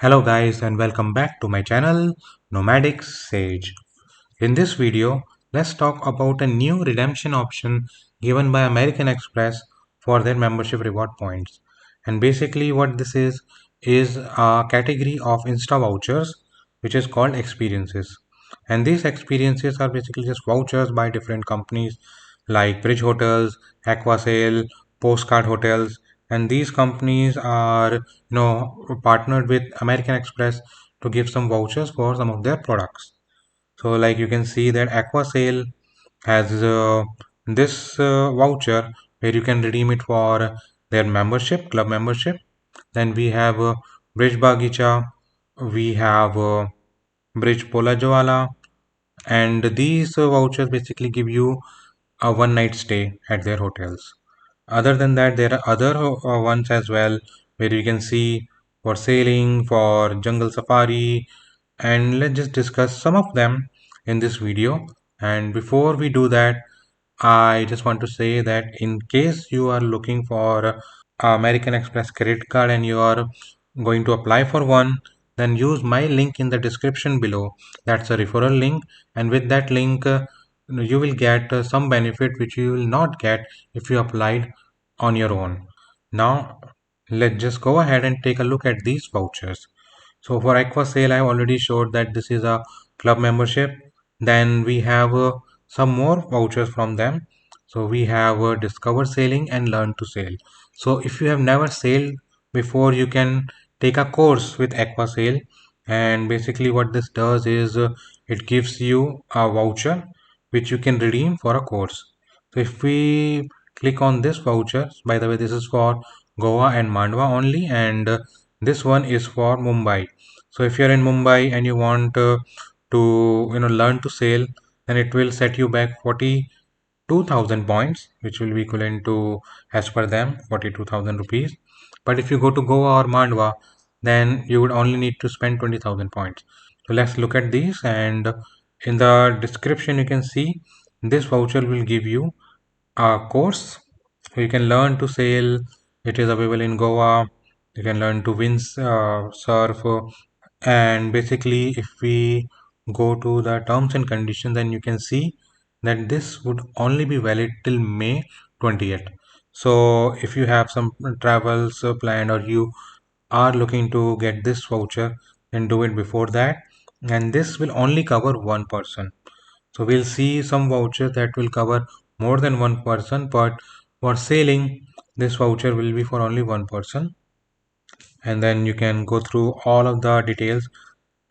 Hello guys and welcome back to my channel Nomadic Sage. In this video, let's talk about a new redemption option given by American Express for their membership reward points. And basically what this is a category of Insta vouchers which is called experiences. And these experiences are basically just vouchers by different companies like Bridge Hotels, Aquasail, Postcard Hotels, and these companies are partnered with American Express to give some vouchers for some of their products. So like you can see that Aquasail has this voucher where you can redeem it for their membership, club membership. Then we have Bridge Bagicha, we have Bridge Polajwala, and these vouchers basically give you a one night stay at their hotels. Other than that, there are other ones as well where you can see for sailing, for jungle safari, and let's just discuss some of them in this video. And before we do that, I just want to say that in case you are looking for American Express credit card and you are going to apply for one, then use my link in the description below. That's a referral link, and with that link, you will get some benefit which you will not get if you applied on your own. Now, let's just go ahead and take a look at these vouchers. So for Aqua Sale, I've already showed that this is a club membership. Then we have some more vouchers from them. So we have Discover Sailing and Learn to Sail. So if you have never sailed before, you can take a course with Aqua Sail. And basically what this does is it gives you a voucher which you can redeem for a course. So if we click on this voucher, by the way, this is for Goa and Mandwa only, and this one is for Mumbai. So if you're in Mumbai and you want to learn to sail, then it will set you back 42,000 points, which will be equivalent to, as per them, 42,000 rupees. But if you go to Goa or Mandwa, then you would only need to spend 20,000 points. So let's look at these, and in the description you can see this voucher will give you a course. You can learn to sail. It is available in Goa. You can learn to wind surf, and basically if we go to the terms and conditions, then you can see that this would only be valid till May 20th. So if you have some travels planned or you are looking to get this voucher, then do it before that, and this will only cover one person. So we'll see some vouchers that will cover more than one person, but for sailing, this voucher will be for only one person. And then you can go through all of the details.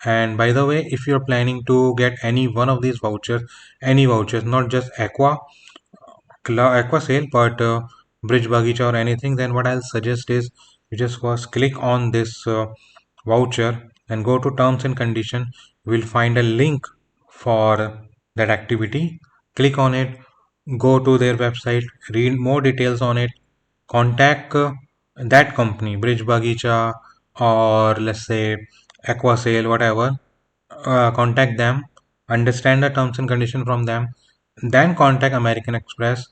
And by the way, if you're planning to get any one of these vouchers, any vouchers, not just Aqua Sale, but Bridge Bagicha or anything, then what I'll suggest is you just first click on this voucher and go to terms and condition. You will find a link for that activity. Click on it, go to their website, read more details on it, contact that company, Bridge Bagicha, or let's say Aquasail, whatever. Contact them, understand the terms and condition from them, then contact American Express,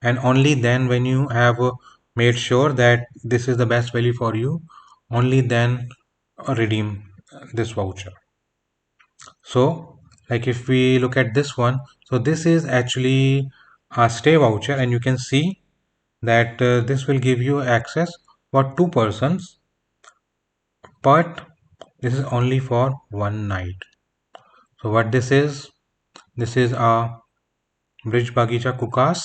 and only then, when you have made sure that this is the best value for you, only then redeem this voucher. So like if we look at this one, so this is actually a stay voucher, and you can see that this will give you access for two persons, but this is only for one night. So what this is a Bridge Bagicha Kukas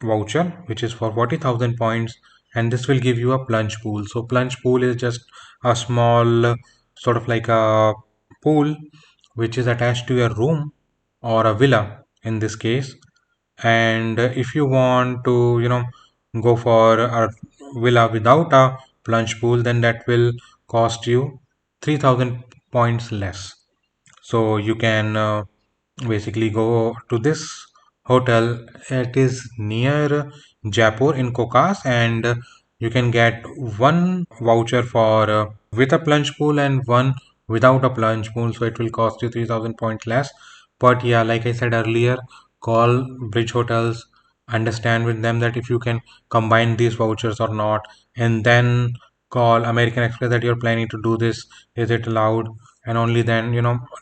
voucher which is for 40,000 points, and this will give you a plunge pool. So plunge pool is just a small sort of like a pool which is attached to your room or a villa in this case. And if you want to go for a villa without a plunge pool, then that will cost you 3,000 points less. So you can basically go to this hotel. It is near Jaipur in Kokas, and you can get one voucher for with a plunge pool and one without a plunge pool, so it will cost you 3,000 points less. But yeah, like I said earlier, call Bridge Hotels, understand with them that if you can combine these vouchers or not, and then call American Express that you're planning to do this, is it allowed, and only then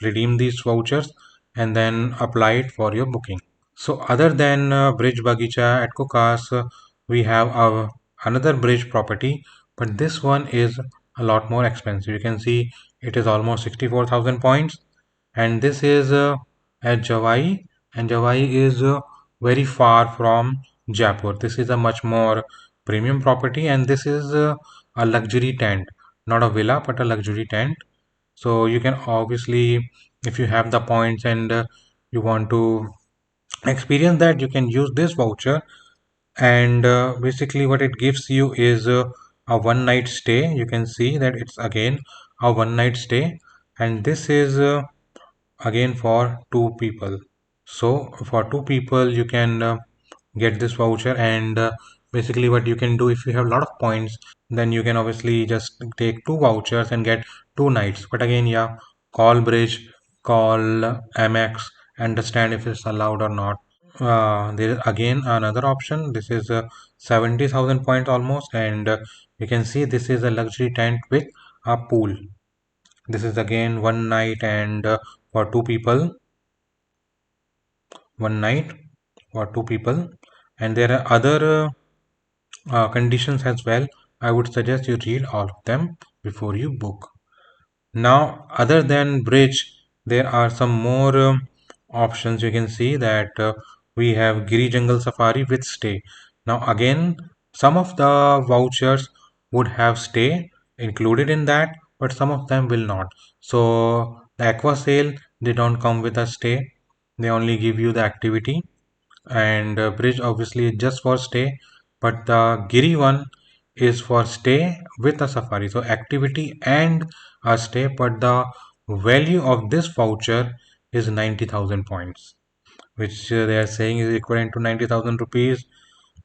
redeem these vouchers and then apply it for your booking. So other than Bridge Bagicha at Kokas, we have another bridge property, but this one is a lot more expensive. You can see it is almost 64,000 points, and this is at Javai, and Javai is very far from Jaipur. This is a much more premium property, and this is a luxury tent, not a villa, but a luxury tent. So you can obviously, if you have the points and you want to experience that, you can use this voucher, and basically what it gives you is a one night stay. You can see that it's again a one night stay, and this is again for two people. So for two people you can get this voucher, and basically what you can do, if you have a lot of points, then you can obviously just take two vouchers and get 2 nights. But again, yeah, call Bridge, call Amex, understand if it's allowed or not. There is again another option. This is 70,000 points almost, and you can see this is a luxury tent with a pool. This is again one night, and for two people, one night for two people, and there are other conditions as well. I would suggest you read all of them before you book. Now, other than bridge, there are some more options. You can see that we have Giri Jungle Safari with stay. Now, again, some of the vouchers would have stay included in that, but some of them will not. So, the Aqua Sale, they don't come with a stay, they only give you the activity, and bridge obviously is just for stay, but the Giri one is for stay with a safari, so activity and a stay, but the value of this voucher is 90,000 points, which they are saying is equivalent to 90,000 rupees.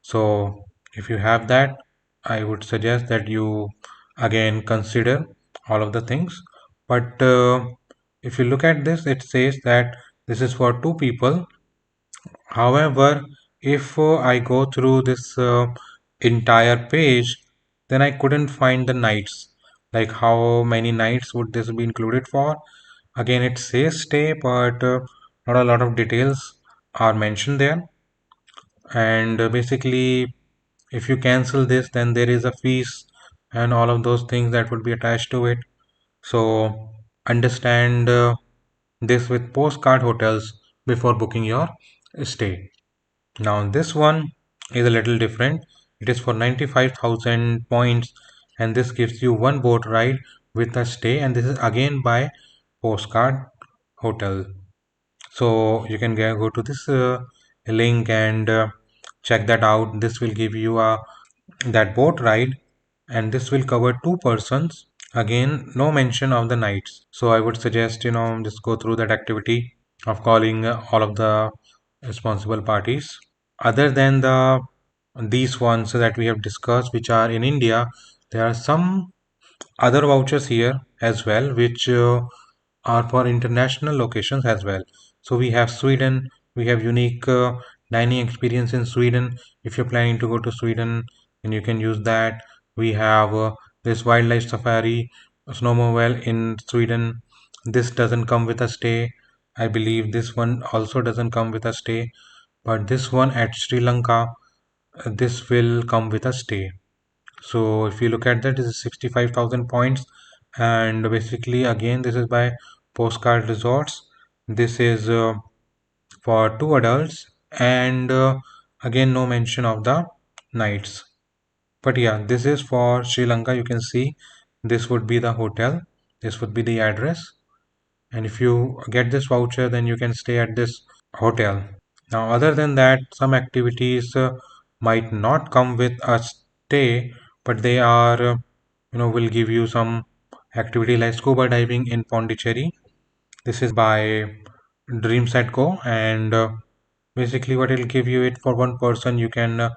So if you have that, I would suggest that you again consider all of the things. But if you look at this, it says that this is for two people. However, if I go through this entire page, then I couldn't find the nights. Like how many nights would this be included for? Again, it says stay, but not a lot of details are mentioned there. And basically, if you cancel this, then there is a fees and all of those things that would be attached to it. So understand this with postcard hotels before booking your stay. Now this one is a little different. It is for 95,000 points, and this gives you one boat ride with a stay, and this is again by postcard hotel. So you can go to this link and check that out. This will give you a that boat ride, and this will cover two persons. Again, no mention of the nights. So I would suggest just go through that activity of calling all of the responsible parties. Other than these ones that we have discussed, which are in India, there are some other vouchers here as well, which are for international locations as well. So we have Sweden, we have unique dining experience in Sweden. If you're planning to go to Sweden, then you can use that. We have this wildlife safari, snowmobile in Sweden. This doesn't come with a stay. I believe this one also doesn't come with a stay, but this one at Sri Lanka, this will come with a stay. So if you look at that, this is 65,000 points, and basically again this is by Postcard Resorts. This is for two adults, and again no mention of the nights. But yeah, this is for Sri Lanka. You can see this would be the hotel, this would be the address, and if you get this voucher, then you can stay at this hotel. Now, other than that, some activities might not come with a stay, but they are, will give you some activity like scuba diving in Pondicherry. This is by Dreams at Go, and basically, what it'll give you, it for one person, you can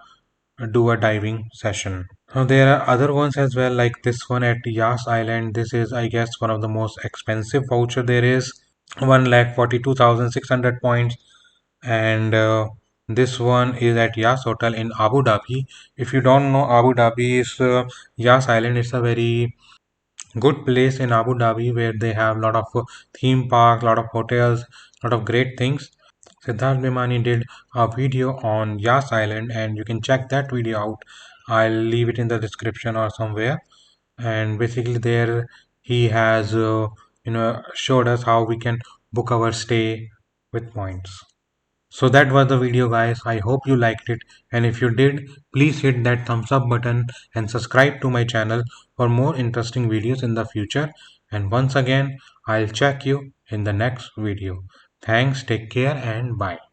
do a diving session. Now, there are other ones as well, like this one at Yas Island. This is, I guess, one of the most expensive voucher there is. 1,42,600 points, and This one is at Yas Hotel in Abu Dhabi. If you don't know, Abu Dhabi is Yas Island. It's a very good place in Abu Dhabi where they have a lot of theme parks, a lot of hotels, a lot of great things. Siddharth Bhimani did a video on Yas Island, and you can check that video out. I'll leave it in the description or somewhere. And basically, there he has showed us how we can book our stay with points. So that was the video, guys. I hope you liked it, and if you did, please hit that thumbs up button and subscribe to my channel for more interesting videos in the future. And once again, I'll check you in the next video. Thanks, take care, and bye.